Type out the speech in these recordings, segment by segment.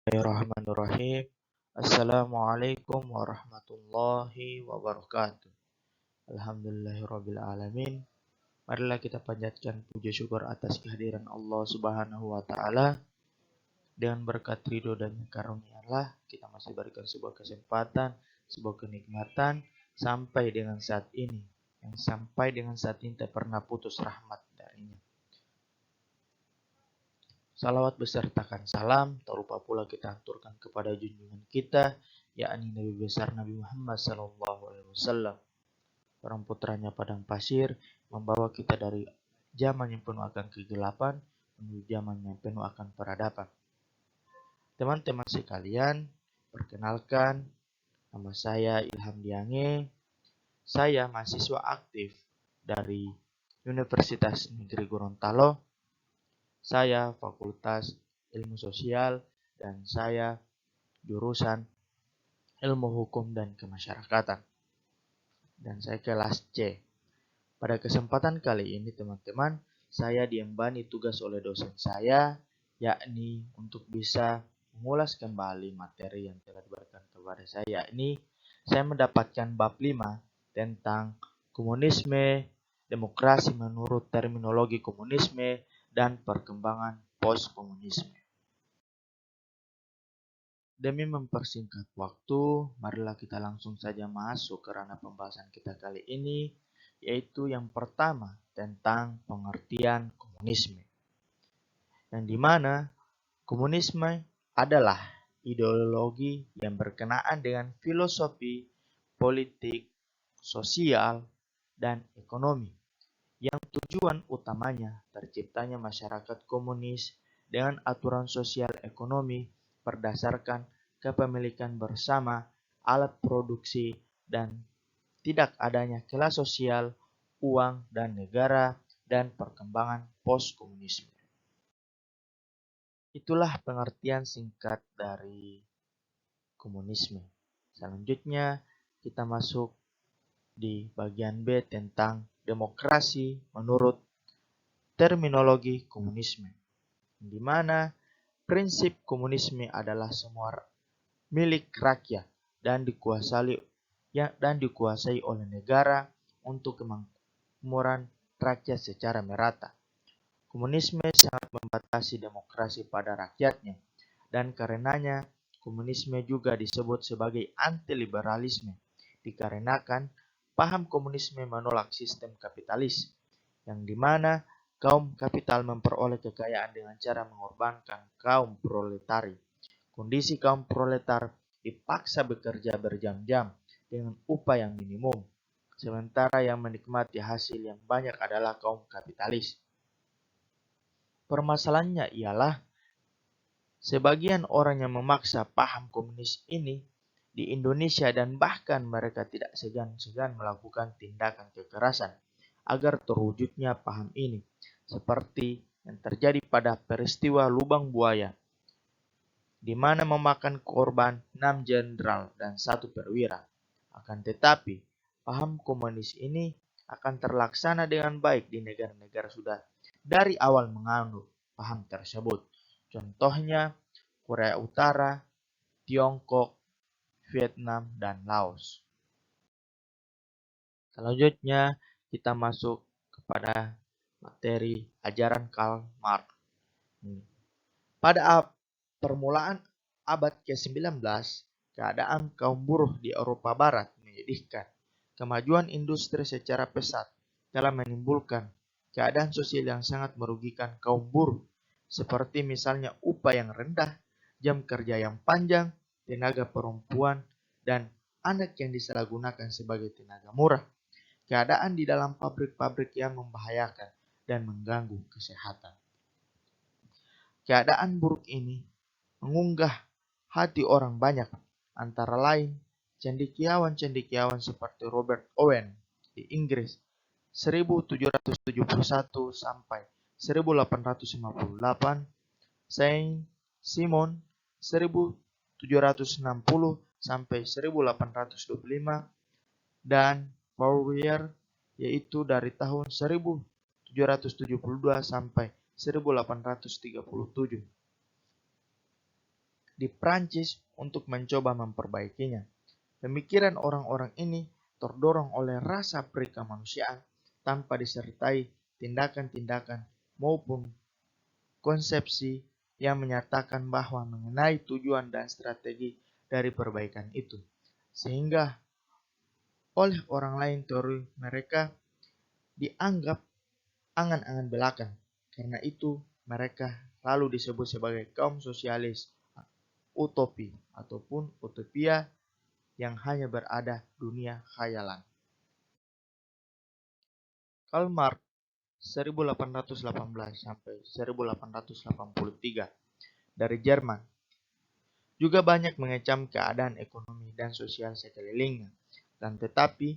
Bismillahirrahmanirrahim. Assalamualaikum warahmatullahi wabarakatuh. Alhamdulillahirabbil alamin. Marilah kita panjatkan puji syukur atas kehadiran Allah Subhanahu wa taala. Dengan berkat ridho dan karunia Allah, kita masih berikan sebuah kesempatan, sebuah kenikmatan sampai dengan saat ini. Yang sampai dengan saat ini tak pernah putus rahmat darinya. Salawat besertakan salam, tak lupa pula kita aturkan kepada junjungan kita, yakni Nabi besar Nabi Muhammad SAW. Orang putranya padang pasir, membawa kita dari zaman yang penuh akan kegelapan, menuju zaman yang penuh akan peradaban. Teman-teman sekalian, perkenalkan, nama saya Ilham Diange. Saya mahasiswa aktif dari Universitas Negeri Gorontalo. Saya Fakultas Ilmu Sosial dan saya jurusan Ilmu Hukum dan Kemasyarakatan. Dan saya kelas C. Pada kesempatan kali ini teman-teman, saya diembani tugas oleh dosen saya, yakni untuk bisa mengulas kembali materi yang telah diberikan kepada saya. Yakni saya mendapatkan bab 5 tentang komunisme, demokrasi menurut terminologi komunisme, dan perkembangan post-komunisme. Demi mempersingkat waktu, marilah kita langsung saja masuk ke ranah pembahasan kita kali ini, yaitu yang pertama tentang pengertian komunisme. Yang dimana komunisme adalah ideologi yang berkenaan dengan filosofi, politik, sosial, dan ekonomi. Yang tujuan utamanya terciptanya masyarakat komunis dengan aturan sosial ekonomi berdasarkan kepemilikan bersama, alat produksi, dan tidak adanya kelas sosial, uang, dan negara, dan perkembangan post-komunisme. Itulah pengertian singkat dari komunisme. Selanjutnya kita masuk di bagian B tentang demokrasi menurut terminologi komunisme, di mana prinsip komunisme adalah semua milik rakyat dan dikuasai oleh negara untuk kemakmuran rakyat secara merata. Komunisme sangat membatasi demokrasi pada rakyatnya, dan karenanya komunisme juga disebut sebagai anti-liberalisme, dikarenakan paham komunisme menolak sistem kapitalis, yang dimana kaum kapital memperoleh kekayaan dengan cara mengorbankan kaum proletari. Kondisi kaum proletar dipaksa bekerja berjam-jam dengan upah yang minimum, sementara yang menikmati hasil yang banyak adalah kaum kapitalis. Permasalahannya ialah sebagian orang yang memaksa paham komunis ini di Indonesia dan bahkan mereka tidak segan-segan melakukan tindakan kekerasan agar terwujudnya paham ini, seperti yang terjadi pada peristiwa Lubang Buaya, di mana memakan korban 6 jenderal dan 1 perwira. Akan tetapi, paham komunis ini akan terlaksana dengan baik di negara-negara sudah dari awal menganut paham tersebut. Contohnya Korea Utara, Tiongkok, Vietnam, dan Laos. Selanjutnya kita masuk kepada materi ajaran Karl Marx. Pada permulaan abad ke-19, keadaan kaum buruh di Eropa Barat menyedihkan. Kemajuan industri secara pesat telah menimbulkan keadaan sosial yang sangat merugikan kaum buruh, seperti misalnya upah yang rendah, jam kerja yang panjang, tenaga perempuan, dan anak yang disalahgunakan sebagai tenaga murah. Keadaan di dalam pabrik-pabrik yang membahayakan dan mengganggu kesehatan. Keadaan buruk ini mengunggah hati orang banyak, antara lain cendekiawan-cendekiawan seperti Robert Owen di Inggris 1771 sampai 1858, Saint-Simon 1760 sampai 1825, dan Fourier yaitu dari tahun 1772 sampai 1837. di Prancis untuk mencoba memperbaikinya. Pemikiran orang-orang ini terdorong oleh rasa perikemanusiaan tanpa disertai tindakan-tindakan maupun konsepsi yang menyatakan bahwa mengenai tujuan dan strategi dari perbaikan itu. Sehingga oleh orang lain teori mereka dianggap angan-angan belaka. Karena itu mereka lalu disebut sebagai kaum sosialis utopi ataupun utopia yang hanya berada dunia khayalan. Karl Marx 1818 sampai 1883 dari Jerman juga banyak mengecam keadaan ekonomi dan sosial sekelilingnya, dan tetapi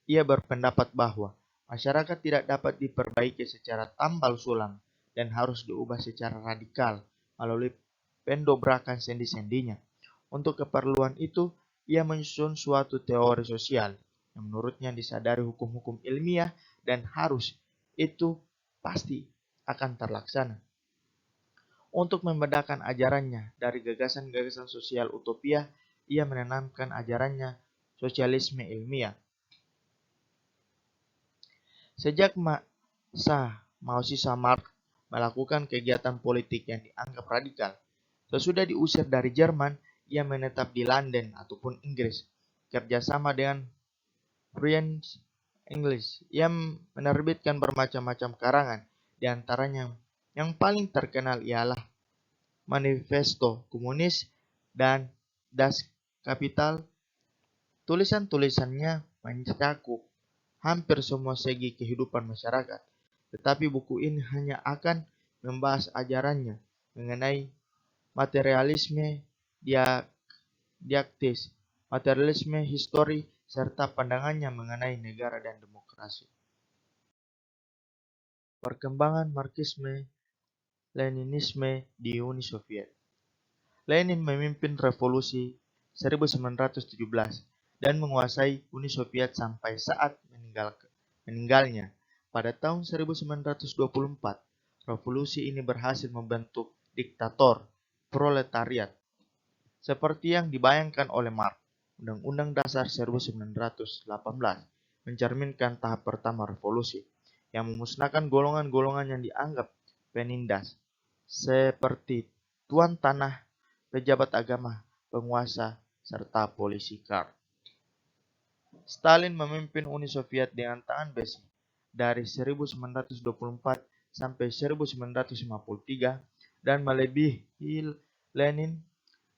ia berpendapat bahwa masyarakat tidak dapat diperbaiki secara tambal sulam dan harus diubah secara radikal melalui pendobrakan sendi-sendinya. Untuk keperluan itu, ia menyusun suatu teori sosial yang menurutnya disadari hukum-hukum ilmiah dan harus itu pasti akan terlaksana. Untuk membedakan ajarannya dari gagasan-gagasan sosial utopia, ia menanamkan ajarannya sosialisme ilmiah. Sejak masa mahasiswa Marx melakukan kegiatan politik yang dianggap radikal, sesudah diusir dari Jerman, ia menetap di London ataupun Inggris, kerjasama dengan Friends English. Ia menerbitkan bermacam-macam karangan, di antaranya yang paling terkenal ialah Manifesto Komunis dan Das Kapital. Tulisan-tulisannya mencakup hampir semua segi kehidupan masyarakat, tetapi buku ini hanya akan membahas ajarannya mengenai materialisme diaktis, materialisme histori, serta pandangannya mengenai negara dan demokrasi. Perkembangan Marxisme Leninisme di Uni Soviet. Lenin memimpin revolusi 1917 dan menguasai Uni Soviet sampai saat meninggalnya. Pada tahun 1924, revolusi ini berhasil membentuk diktator proletariat seperti yang dibayangkan oleh Marx. Undang-Undang Dasar 1918 mencerminkan tahap pertama revolusi yang memusnahkan golongan-golongan yang dianggap penindas seperti tuan tanah, pejabat agama, penguasa, serta polisi kar. Stalin memimpin Uni Soviet dengan tangan besi dari 1924 sampai 1953 dan melebihi Lenin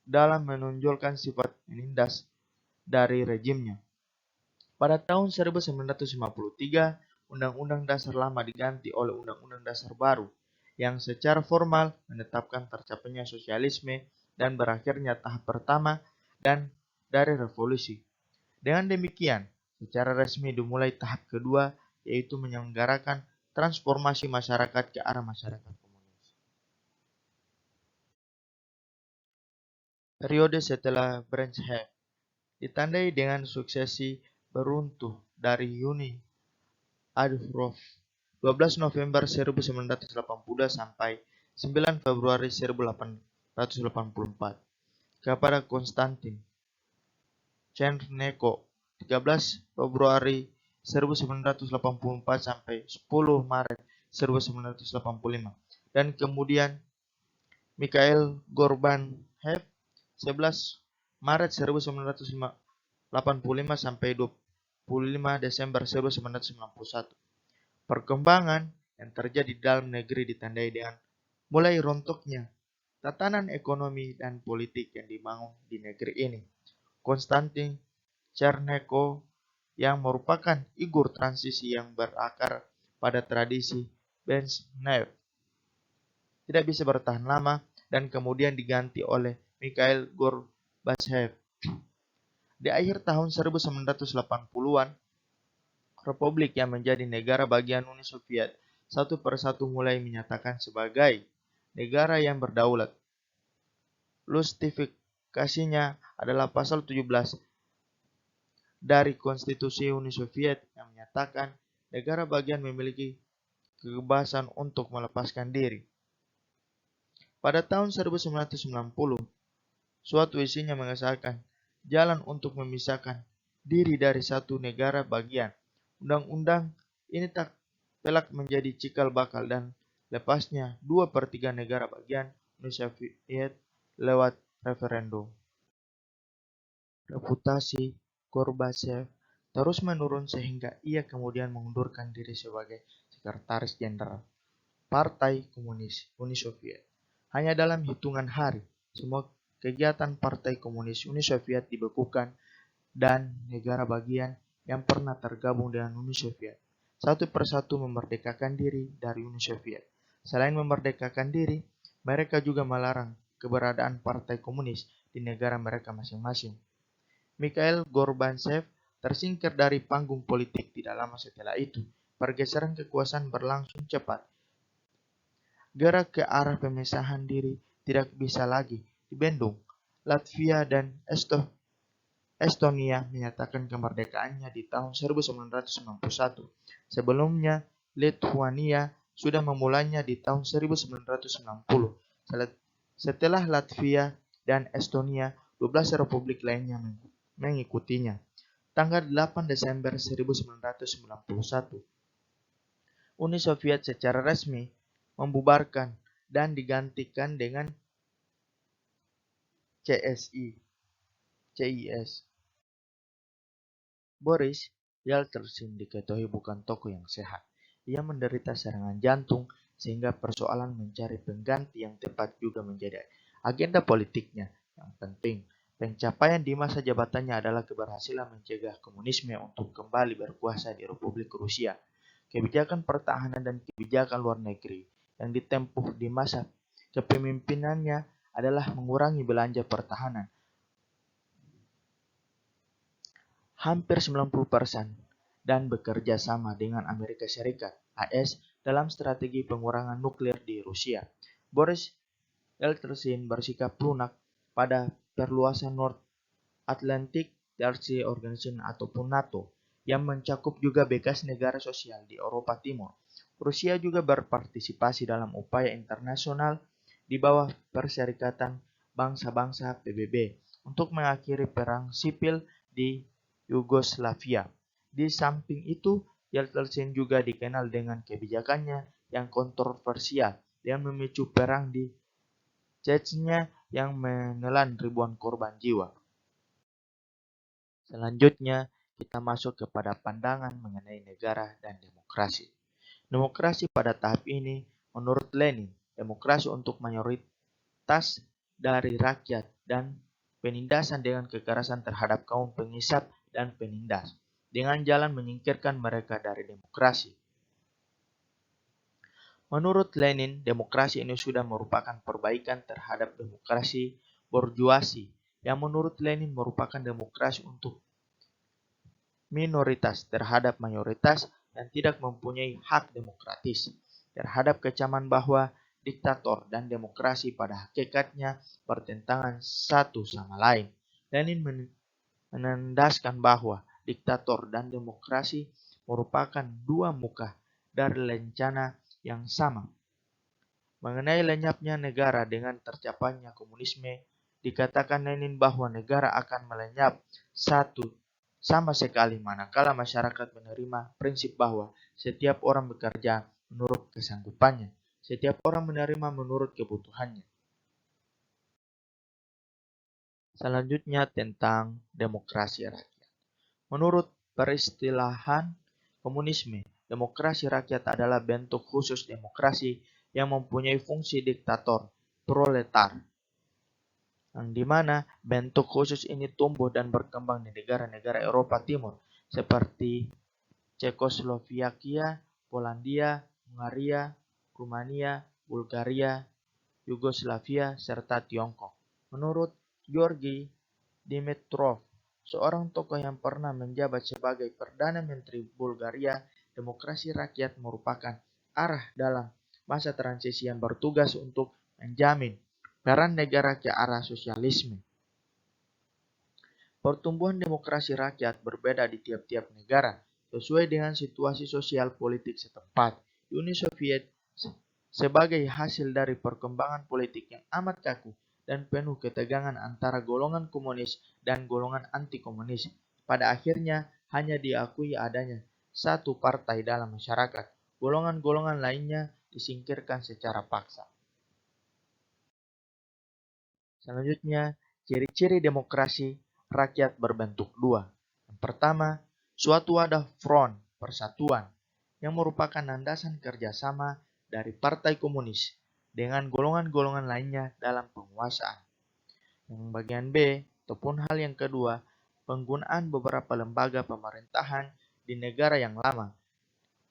dalam menonjolkan sifat menindas dari rejimnya. Pada tahun 1953, Undang-Undang Dasar lama diganti oleh Undang-Undang Dasar baru yang secara formal menetapkan tercapainya sosialisme dan berakhirnya tahap pertama dan dari revolusi. Dengan demikian, secara resmi dimulai tahap kedua, yaitu menyelenggarakan transformasi masyarakat ke arah masyarakat komunis. Periode setelah Brezhnev ditandai dengan suksesi beruntuh dari Uni Andropov 12 November 1980 sampai 9 Februari 1884 kepada Konstantin Chernenko 13 Februari 1984 sampai 10 Maret 1985 dan kemudian Mikhail Gorbachev 11 Maret 1985 sampai 25 Desember 1991. Perkembangan yang terjadi di dalam negeri ditandai dengan mulai rontoknya tatanan ekonomi dan politik yang dibangun di negeri ini. Konstantin Chernenko yang merupakan figur transisi yang berakar pada tradisi Brezhnev tidak bisa bertahan lama dan kemudian diganti oleh Mikhail Gorbachev. Di akhir tahun 1980-an, Republik yang menjadi negara bagian Uni Soviet satu persatu mulai menyatakan sebagai negara yang berdaulat. Justifikasinya adalah pasal 17 dari Konstitusi Uni Soviet yang menyatakan negara bagian memiliki kebebasan untuk melepaskan diri. Pada tahun 1990, suatu isinya mengesahkan jalan untuk memisahkan diri dari satu negara bagian. Undang-undang ini tak pelak menjadi cikal bakal dan lepasnya 2/3 negara bagian Uni Soviet lewat referendum. Reputasi Gorbachev terus menurun sehingga ia kemudian mengundurkan diri sebagai sekretaris jenderal Partai Komunis Uni Soviet. Hanya dalam hitungan hari, semua kegiatan Partai Komunis Uni Soviet dibekukan dan negara bagian yang pernah tergabung dengan Uni Soviet satu persatu memerdekakan diri dari Uni Soviet. Selain memerdekakan diri, mereka juga melarang keberadaan Partai Komunis di negara mereka masing-masing. Mikhail Gorbachev tersingkir dari panggung politik tidak lama setelah itu. Pergeseran kekuasaan berlangsung cepat. Gerak ke arah pemisahan diri tidak bisa lagi dibendung. Latvia dan Estonia menyatakan kemerdekaannya di tahun 1991. Sebelumnya, Lithuania sudah memulainya di tahun 1990. Setelah Latvia dan Estonia, 12 republik lainnya mengikutinya. Tanggal 8 Desember 1991, Uni Soviet secara resmi membubarkan dan digantikan dengan CIS. Boris Yeltsin diketahui bukan tokoh yang sehat. Ia menderita serangan jantung sehingga persoalan mencari pengganti yang tepat juga menjadi agenda politiknya. Yang penting, pencapaian di masa jabatannya adalah keberhasilan mencegah komunisme untuk kembali berkuasa di Republik Rusia. Kebijakan pertahanan dan kebijakan luar negeri yang ditempuh di masa kepemimpinannya adalah mengurangi belanja pertahanan hampir 90% dan bekerja sama dengan Amerika Serikat (AS) dalam strategi pengurangan nuklir di Rusia. Boris Yeltsin bersikap lunak pada perluasan North Atlantic Treaty Organization ataupun NATO yang mencakup juga bekas negara sosial di Eropa Timur. Rusia juga berpartisipasi dalam upaya internasional di bawah Perserikatan Bangsa-Bangsa PBB untuk mengakhiri perang sipil di Yugoslavia. Di samping itu, Yeltsin juga dikenal dengan kebijakannya yang kontroversial yang memicu perang di Chechnya yang menelan ribuan korban jiwa. Selanjutnya, kita masuk kepada pandangan mengenai negara dan demokrasi. Demokrasi pada tahap ini, menurut Lenin, demokrasi untuk mayoritas dari rakyat dan penindasan dengan kekerasan terhadap kaum pengisap dan penindas, dengan jalan menyingkirkan mereka dari demokrasi. Menurut Lenin, demokrasi ini sudah merupakan perbaikan terhadap demokrasi borjuasi, yang menurut Lenin merupakan demokrasi untuk minoritas terhadap mayoritas dan tidak mempunyai hak demokratis, terhadap kecaman bahwa diktator dan demokrasi pada hakikatnya bertentangan satu sama lain. Lenin menandaskan bahwa diktator dan demokrasi merupakan dua muka dari lencana yang sama. Mengenai lenyapnya negara dengan tercapainya komunisme, dikatakan Lenin bahwa negara akan melenyap sama sekali manakala masyarakat menerima prinsip bahwa setiap orang bekerja menurut kesanggupannya, setiap orang menerima menurut kebutuhannya. Selanjutnya tentang demokrasi rakyat. Menurut peristilahan komunisme, demokrasi rakyat adalah bentuk khusus demokrasi yang mempunyai fungsi diktator proletar, yang dimana bentuk khusus ini tumbuh dan berkembang di negara-negara Eropa Timur seperti Cekoslovakia, Polandia, Hungaria, Rumania, Bulgaria, Yugoslavia, serta Tiongkok. Menurut Georgi Dimitrov, seorang tokoh yang pernah menjabat sebagai Perdana Menteri Bulgaria, demokrasi rakyat merupakan arah dalam masa transisi yang bertugas untuk menjamin peran negara ke arah sosialisme. Pertumbuhan demokrasi rakyat berbeda di tiap-tiap negara sesuai dengan situasi sosial politik setempat. Uni Soviet sebagai hasil dari perkembangan politik yang amat kaku dan penuh ketegangan antara golongan komunis dan golongan anti-komunis. Pada akhirnya hanya diakui adanya satu partai dalam masyarakat. Golongan-golongan lainnya disingkirkan secara paksa. Selanjutnya, ciri-ciri demokrasi rakyat berbentuk dua. Yang pertama, suatu wadah front persatuan yang merupakan landasan kerjasama dari partai komunis dengan golongan-golongan lainnya dalam penguasaan. Yang bagian B, ataupun hal yang kedua, penggunaan beberapa lembaga pemerintahan di negara yang lama.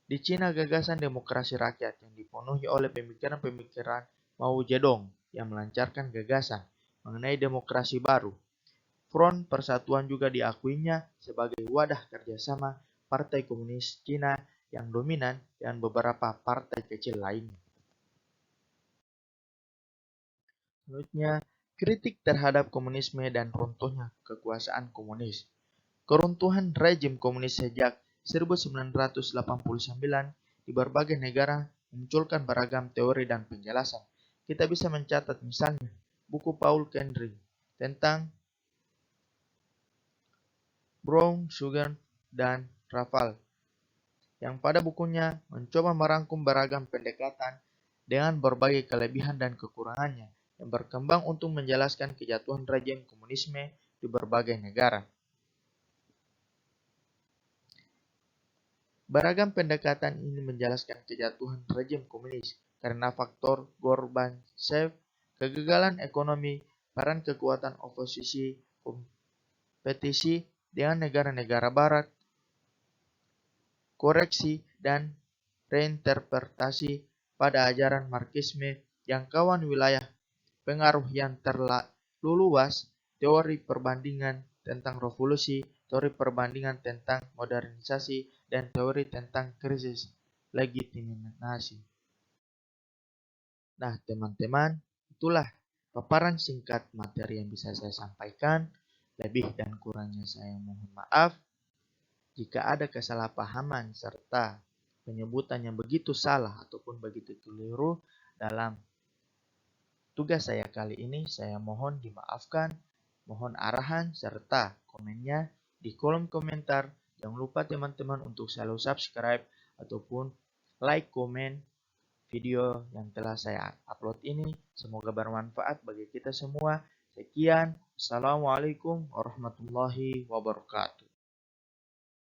Di Cina, gagasan demokrasi rakyat yang dipenuhi oleh pemikiran-pemikiran Mao Zedong yang melancarkan gagasan mengenai demokrasi baru. Front Persatuan juga diakuinya sebagai wadah kerjasama Partai Komunis Cina yang dominan dan beberapa partai kecil lainnya. Selanjutnya, kritik terhadap komunisme dan runtuhnya kekuasaan komunis. Keruntuhan rejim komunis sejak 1989 di berbagai negara memunculkan beragam teori dan penjelasan. Kita bisa mencatat misalnya buku Paul Kendrick tentang Brown, Sugar, dan Rafal, yang pada bukunya mencoba merangkum beragam pendekatan dengan berbagai kelebihan dan kekurangannya yang berkembang untuk menjelaskan kejatuhan rejim komunisme di berbagai negara. Beragam pendekatan ini menjelaskan kejatuhan rejim komunis karena faktor Gorbachev, kegagalan ekonomi, peran kekuatan oposisi, kompetisi dengan negara-negara barat, koreksi dan reinterpretasi pada ajaran Marxisme yang kawan wilayah pengaruh yang terlalu luas, teori perbandingan tentang revolusi, teori perbandingan tentang modernisasi, dan teori tentang krisis legitimasi. Nah, teman-teman, itulah paparan singkat materi yang bisa saya sampaikan. Lebih dan kurangnya saya mohon maaf. Jika ada kesalahpahaman serta penyebutan yang begitu salah ataupun begitu keliru dalam tugas saya kali ini, saya mohon dimaafkan. Mohon arahan serta komennya di kolom komentar. Jangan lupa teman-teman untuk selalu subscribe ataupun like, komen video yang telah saya upload ini. Semoga bermanfaat bagi kita semua. Sekian. Assalamualaikum warahmatullahi wabarakatuh.